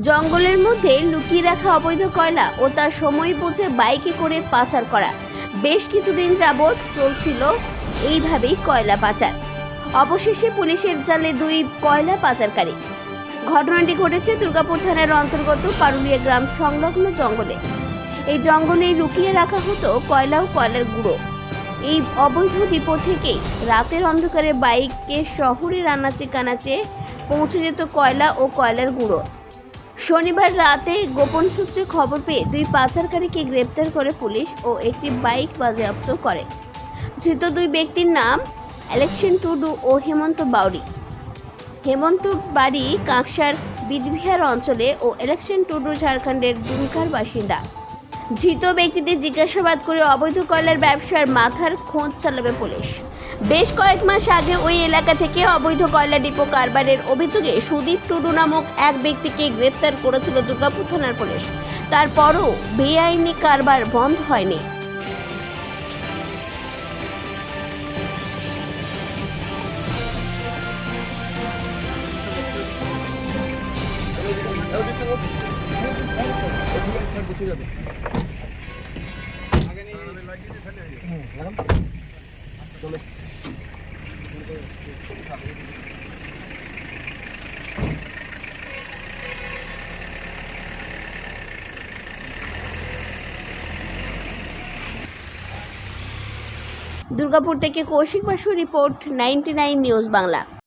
জঙ্গলের মধ্যে লুকিয়ে রাখা অবৈধ কয়লা ও তার সময় বুঝে বাইকে করে পাচার করা। বেশ কিছুদিন যাবৎ চলছিল এইভাবেই কয়লা পাচার। অবশেষে পুলিশের জালে 2 কয়লা পাচারকারী। ঘটনাটি ঘটেছে দুর্গাপুর থানার অন্তর্গত পারুলিয়া গ্রাম সংলগ্ন জঙ্গলে। এই জঙ্গলে লুকিয়ে রাখা হতো কয়লা ও কয়লার গুঁড়ো। এই অবৈধ ডিপো থেকেই রাতের অন্ধকারে বাইকে শহরের আনাচে কানাচে পৌঁছে যেত কয়লা ও কয়লার গুঁড়ো। শনিবার রাতে গোপন সূত্রে খবর পেয়ে 2 পাচারকারীকে গ্রেপ্তার করে পুলিশ ও একটি বাইক বাজেয়াপ্ত করে। ধৃত 2 ব্যক্তির নাম ইলেকশন টুডু ও হেমন্ত বাউরি। হেমন্ত বাড়ি কাঁকসার বিদবিহার অঞ্চলে ও ইলেকশন টুডু ঝাড়খণ্ডের দুমকার বাসিন্দা। ধৃত ব্যক্তিদের জিজ্ঞাসাবাদ করে অবৈধ কয়লার ব্যবসার মাথার খোঁজ চালাবে পুলিশ। বেশ কয়েক মাস আগে ওই এলাকা থেকে অবৈধ কয়লা ডিপো কারবারের অভিযোগে সুদীপ টুডু নামক এক ব্যক্তিকে গ্রেপ্তার করেছিল দুর্গাপুর থানার পুলিশ। তারপরও বেআইনি কারবার বন্ধ হয়নি। দুর্গাপুর থেকে কৌশিক বাসু রিপোর্ট, 99 নিউজ বাংলা।